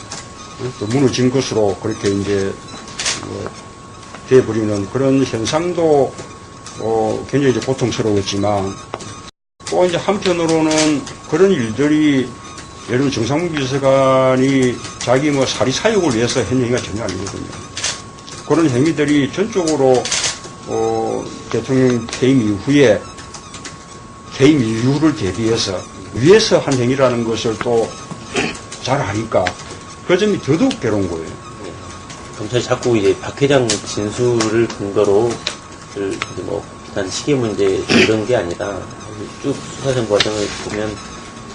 또 무너진 것으로 그렇게 이제, 돼버리는 그런 현상도, 굉장히 이제 고통스러웠지만, 또 이제 한편으로는 그런 일들이 예를 들면 정상훈 비서관이 자기 사리사욕을 위해서 한 행위가 전혀 아니거든요. 그런 행위들이 전적으로 대통령 퇴임 이후를 대비해서 위해서 한 행위라는 것을 또 잘 아니까 그 점이 더더욱 괴로운 거예요. 검찰이 자꾸 이제 박 회장 진술을 근거로 비단 시기 문제 이런 게 아니라 쭉 수사전 과정을 보면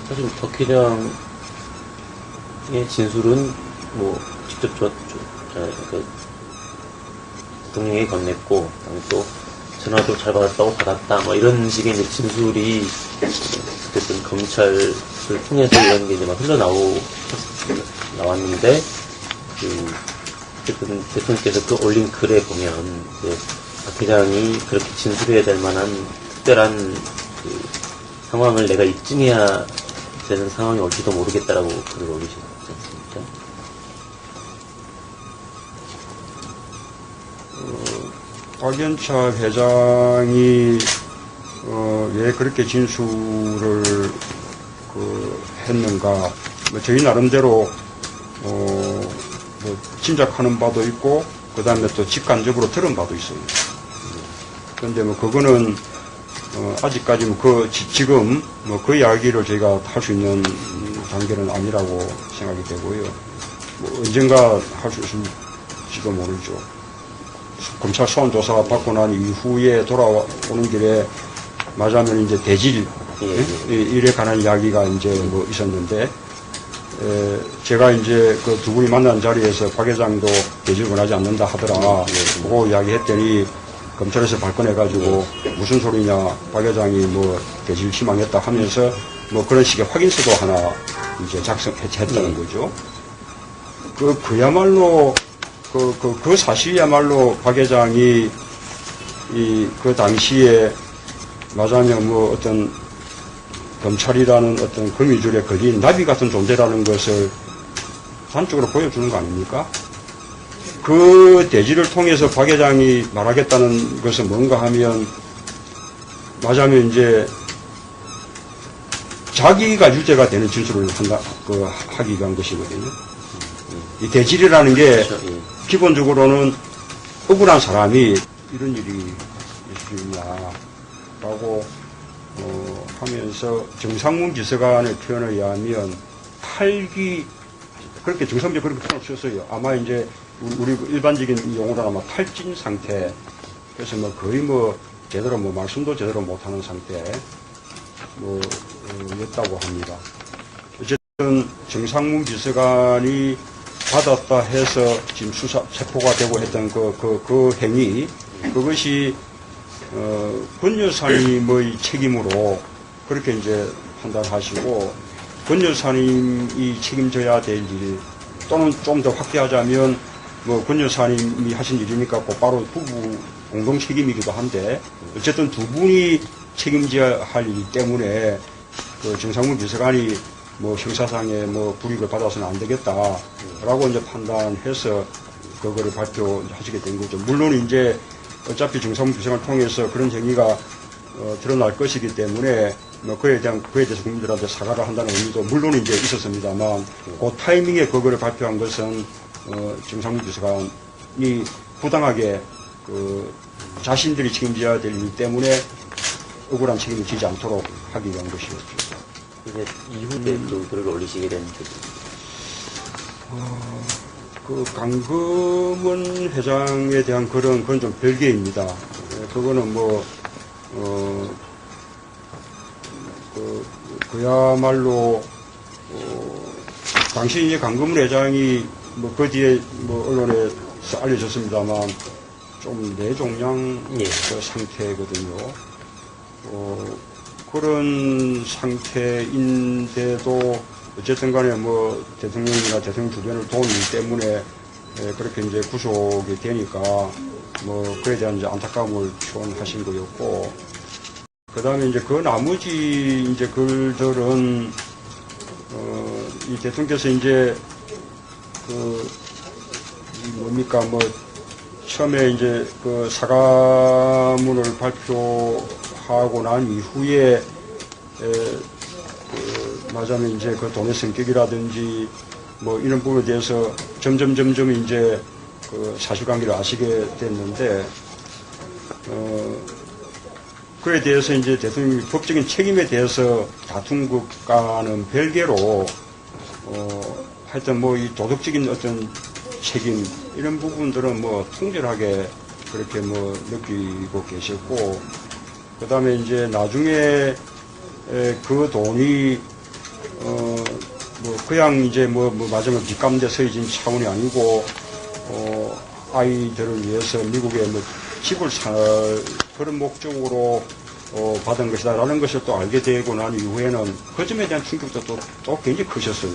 사실 박 회장의 진술은 직접 대통령에게 건넸고, 또 전화도 잘 받았다, 이런 식의 이제 진술이 어쨌든 검찰을 통해서 이런 게 이제 막 나왔는데, 어쨌든 대통령께서 올린 글에 보면, 박 회장이 그렇게 진술해야 될 만한 특별한 상황을 내가 입증해야 되는 상황이 올지도 모르겠다라고 글을 올리셨지 않습니까? 박연차 회장이 왜 그렇게 진술을 했는가, 저희 나름대로 짐작하는 바도 있고, 그 다음에 또 직관적으로 들은 바도 있어요. 그런데 그거는 아직까지 지금 그 이야기를 저희가 할 수 있는 단계는 아니라고 생각이 되고요. 언젠가 할 수 있을지도 모르죠. 검찰 소환 조사 받고 난 이후에 돌아오는 길에 맞으면 이제 대질 일에 관한 이야기가 이제 있었는데, 제가 이제 그 두 분이 만난 자리에서 박 회장도 대질 원하지 않는다 하더라. 그거 이야기했더니 검찰에서 발끈해가지고 무슨 소리냐, 박 회장이 대질 희망했다 하면서 그런 식의 확인서도 하나 이제 작성했다는 거죠. 그야말로 그 사실이야말로 박 회장이 그 당시에 맞으면 어떤 검찰이라는 어떤 거미줄에 걸린 나비 같은 존재라는 것을 단적으로 보여주는 거 아닙니까? 그 대지를 통해서 박 회장이 말하겠다는 것은 뭔가 하면, 맞으면 이제 자기가 유죄가 되는 진술을 하기 위한 것이거든요. 이 대질이라는 게 기본적으로는 억울한 사람이 이런 일이 있을 수 있냐라고 하면서 정상문 비서관의 표현에 의하면 탈기, 그렇게 정상적으로 그렇게 표현을 썼어요. 아마 이제 우리 일반적인 용어로 아마 탈진 상태. 그래서 뭐 거의 뭐 제대로 뭐 말씀도 제대로 못하는 상태 였다고 합니다. 어쨌든 정상문 비서관이 받았다 해서 지금 체포가 되고 했던 그 행위, 그것이 권 여사님의 책임으로 그렇게 이제 판단하시고, 권 여사님이 책임져야 될 일, 또는 좀 더 확대하자면, 뭐, 권 여사님이 하신 일이니까 곧바로 부부 공동 책임이기도 한데, 어쨌든 두 분이 책임져야 할 일이기 때문에, 그 정상문 비서관이 뭐 형사상의 뭐 불이익을 받아서는 안 되겠다라고 이제 판단해서 그거를 발표하시게 된 거죠. 물론 이제 어차피 정상문 비서관을 통해서 그런 행위가 드러날 것이기 때문에 뭐 그에 대해서 국민들한테 사과를 한다는 의미도 물론 이제 있었습니다만, 그 타이밍에 그거를 발표한 것은 정상문 비서관이 부당하게 그 자신들이 책임져야 될 일 때문에 억울한 책임을 지지 않도록 하기 위한 것이었죠. 이제 이후에 그 글을 올리시게 된 계기. 그 강금원 회장에 대한 글은 그건 좀 별개입니다. 그거는 뭐 그야말로 당시 이제 강금원 회장이 뭐 그 뒤에 뭐 언론에서 알려졌습니다만 좀 뇌종양 그 상태거든요. 그런 상태인데도 어쨌든 간에 뭐 대통령이나 대통령 주변을 도우기 때문에 그렇게 이제 구속이 되니까 뭐 그에 대한 이제 안타까움을 표현하신 거였고, 그 다음에 이제 그 나머지 이제 글들은 이 대통령께서 이제 뭡니까 뭐 처음에 이제 그 사과문을 발표하고 난 이후에 말하자면 이제 그 돈의 성격이라든지 뭐 이런 부분에 대해서 점점 이제 그 사실관계를 아시게 됐는데, 그에 대해서 이제 대통령이 법적인 책임에 대해서 다툰 것과는 별개로 하여튼 뭐 이 도덕적인 어떤 책임 이런 부분들은 뭐 통절하게 그렇게 뭐 느끼고 계셨고, 그 다음에 이제 나중에 그 돈이 뭐 그냥 이제 뭐 마지막 뒷감대 서해진 차원이 아니고 아이들을 위해서 미국에 뭐 집을 살 그런 목적으로 받은 것이다라는 것을 또 알게 되고 난 이후에는 그 점에 대한 충격도 또 굉장히 크셨어요.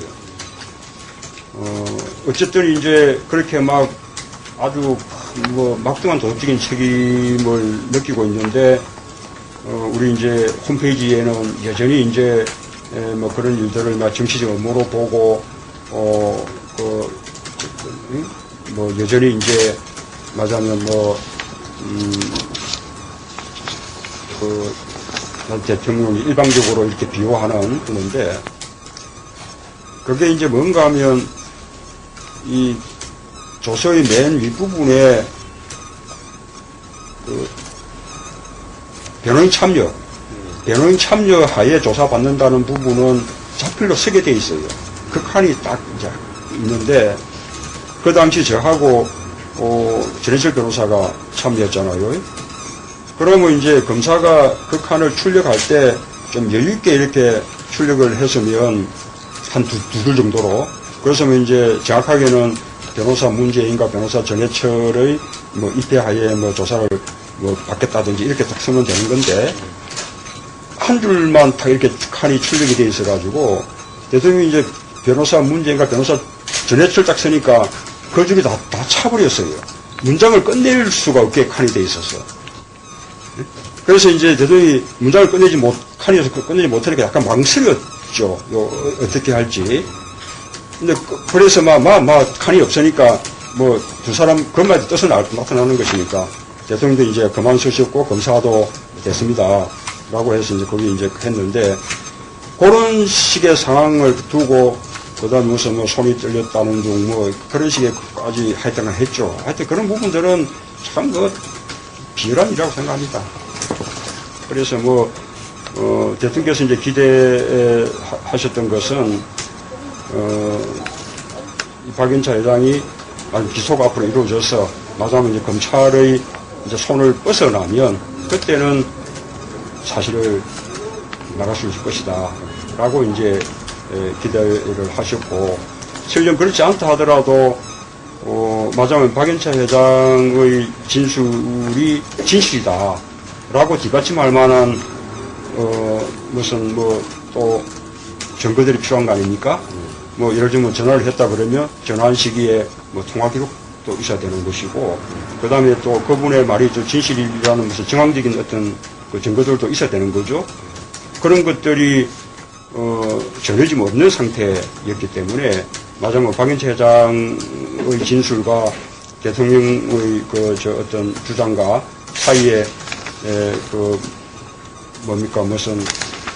어쨌든 이제 그렇게 막 아주 뭐 막중한 도덕적인 책임을 느끼고 있는데, 우리 이제 홈페이지에는 여전히 이제 뭐 그런 일들을 막 정치적 업무로 보고, 뭐 여전히 이제 말하자면 뭐, 대통령이 일방적으로 이렇게 비호하는 그런데, 그게 이제 뭔가 하면 이 조서의 맨 윗부분에 그 변호인 참여 하에 조사받는다는 부분은 자필로 쓰게 돼 있어요. 그 칸이 딱 이제 있는데, 그 당시 저하고 전해철 변호사가 참여했잖아요. 그러면 이제 검사가 그 칸을 출력할 때 좀 여유있게 이렇게 출력을 했으면 한 두 줄 정도로, 그래서면 이제 정확하게는 변호사 문재인과 변호사 전해철의 뭐 입회하에 뭐 조사를 뭐 받겠다든지 이렇게 딱 쓰면 되는 건데, 한 줄만 딱 이렇게 칸이 출력이 돼 있어가지고, 대통령이 이제 변호사 문재인과 변호사 전해철 딱 쓰니까 그 줄이 다 차버렸어요. 문장을 끝낼 수가 없게 칸이 돼 있었어. 그래서 이제 대통령이 문장을 칸이어서 끝내지 못하니까 약간 망설였죠. 어떻게 할지. 근데 그래서 칸이 없으니까 뭐 두 사람 그것만 뜻은 나타나는 것이니까 대통령도 이제 그만 쓰셨고 검사도 됐습니다. 라고 해서 이제 거기 이제 했는데, 그런 식의 상황을 두고 그다음에 무슨 뭐 손이 떨렸다는 등 뭐 그런 식의까지 하여튼 했죠. 하여튼 그런 부분들은 참 비열한 일이라고 생각합니다. 그래서 뭐 대통령께서 이제 기대하셨던 것은 이 박인차 회장이 기소가 앞으로 이루어져서 마지막에 이제 검찰의 이제 손을 벗어나면 그때는 사실을 나갈 수 있을 것이다. 라고 이제 기대를 하셨고, 설령 그렇지 않다 하더라도, 마지막에 박인차 회장의 진술이 진실이다. 라고 뒷받침할 만한, 무슨 또 증거들이 필요한 거 아닙니까? 예를 들면 전화를 했다 그러면 전화한 시기에 통화 기록도 있어야 되는 것이고, 그 다음에 또 그분의 말이 진실이라는 무슨 정황적인 어떤 그 증거들도 있어야 되는 거죠. 그런 것들이, 전해짐 없는 상태였기 때문에, 마지막 박인채 회장의 진술과 대통령의 어떤 주장과 사이에, 무슨,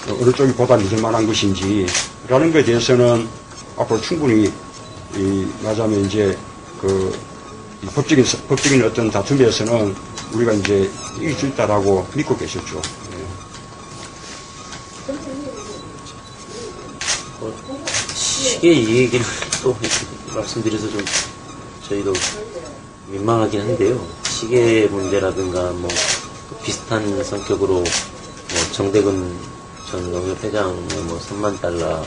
어느 쪽이 보다 믿을 만한 것인지, 라는 것에 대해서는 앞으로 충분히, 말하자면 이제, 이 법적인 어떤 다툼에서는 우리가 이제 이길 수 있다라고 믿고 계셨죠. 시계 이 얘기를 또 말씀드려서 좀 저희도 민망하긴 한데요. 시계 문제라든가 비슷한 성격으로 정대근 전 농협회장의 3만 달러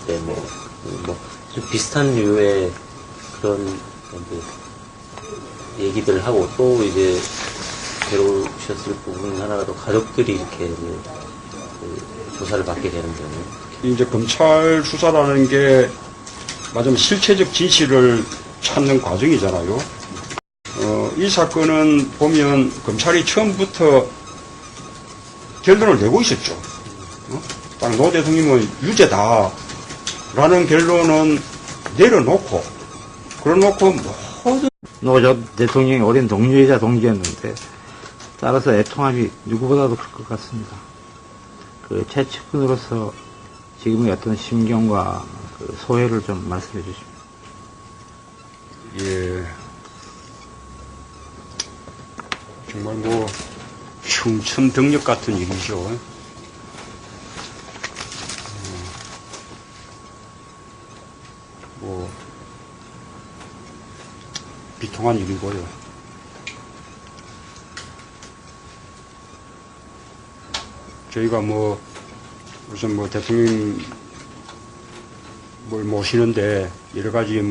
때 좀 비슷한 류의 그런 얘기들을 하고 또 이제 괴로우셨을 부분 하나가 또 가족들이 이렇게 조사를 받게 되는 경우. 이제 검찰 수사라는 게 맞으면 실체적 진실을 찾는 과정이잖아요. 이 사건은 보면 검찰이 처음부터 결론을 내고 있었죠. 딱 노 대통령은 유죄다라는 결론은 내려놓고, 그래놓고 모든 노 전 대통령이 오랜 동료이자 동기였는데, 따라서 애통함이 누구보다도 클 것 같습니다. 그 최측근으로서 지금의 어떤 심경과 그 소회를 좀 말씀해 주십시오. 예, 정말 흉천벽력 같은 일이죠. 비통한 일이고요. 저희가 우선 대통령 모시는데 여러 가지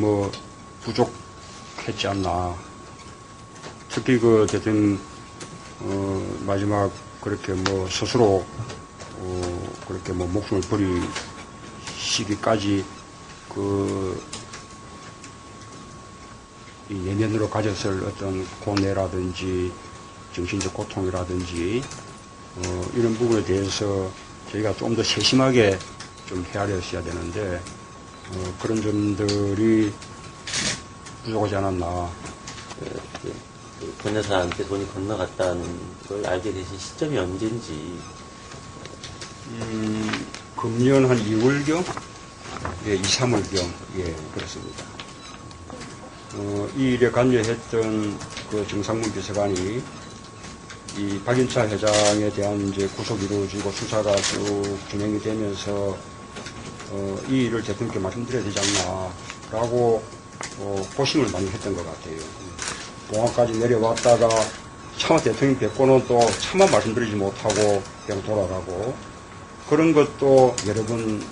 부족했지 않나. 특히 그 대통령 마지막 그렇게 스스로 그렇게 목숨을 버리시기까지 이 내면으로 가졌을 어떤 고뇌라든지 정신적 고통이라든지 이런 부분에 대해서 저희가 좀 더 세심하게 좀 헤아렸어야 되는데 그런 점들이 부족하지 않았나. 권 여사한테 돈이 건너갔다는 걸 알게 되신 시점이 언제인지. 금년 한 2월경? 예, 2, 3월경. 예, 그렇습니다. 이 일에 관여했던 그 정상문 비서관이 이 박인차 회장에 대한 이제 구속이 이루어지고 수사가 쭉 진행이 되면서 이 일을 대통령께 말씀드려야 되지 않나라고 고심을 많이 했던 것 같아요. 봉화까지 내려왔다가 차마 대통령 뵙고는 또 차마 말씀드리지 못하고 그냥 돌아가고 그런 것도 여러 번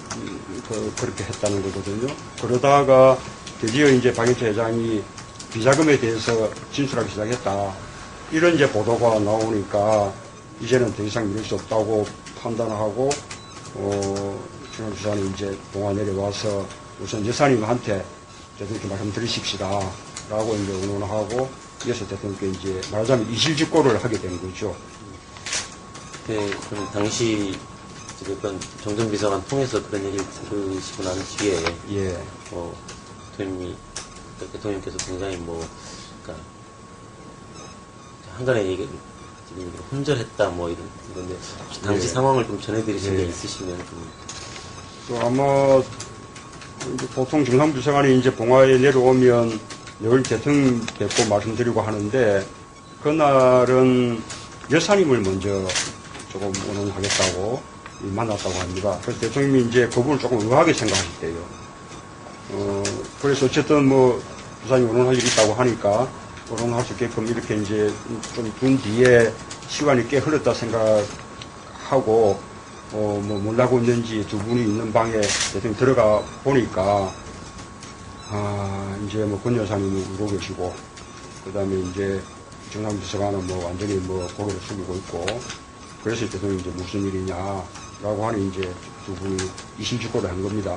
그렇게 했다는 거거든요. 그러다가 드디어 이제 박인차 회장이 비자금에 대해서 진술하기 시작했다. 이런 이제 보도가 나오니까 이제는 더 이상 미룰 수 없다고 판단하고 중앙 지사는 이제 봉화 내려와서 우선 여사님한테 대통령께 말씀드리십시다 라고 이제 의논하고 이어서 대통령께 이제 말하자면 이실직고를 하게 된 거죠. 네, 그럼 당시 어떤 정전비서관 통해서 그런 얘기를 들으시고 난 뒤에 예. 대통령께서 굉장히 그러니까 한간에 얘기를 혼절했다 이런데 당시 예. 상황을 좀 전해드리신 게 예. 있으시면 좀. 아마 보통 정상비서관이 이제 봉화에 내려오면 늘 대통령 뵙고 말씀드리고 하는데 그날은 여사님을 먼저 조금 의논하겠다고 만났다고 합니다. 그래서 대통령이 이제 그 부분을 조금 의아하게 생각하셨대요. 그래서 어쨌든 뭐, 부산이 언론할 일이 있다고 하니까, 언론할 수 있게끔 이렇게 이제 좀 둔 뒤에 시간이 꽤 흘렀다 생각하고, 뭐, 뭘 하고 있는지 두 분이 있는 방에 대통령이 들어가 보니까, 이제 뭐, 권 여사님이 울고 계시고, 그 다음에 이제 정상비서관은 뭐, 완전히 뭐, 고개를 숙이고 있고, 그래서 대통령이 이제 무슨 일이냐라고 하니 이제 두 분이 이실직고를 한 겁니다.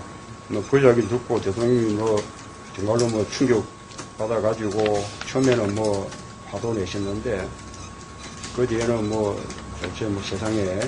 뭐, 그 이야기 듣고 대통령이 뭐, 정말로 뭐, 충격 받아가지고, 처음에는 뭐, 화도 내셨는데, 그 뒤에는 뭐, 도대체 뭐 세상에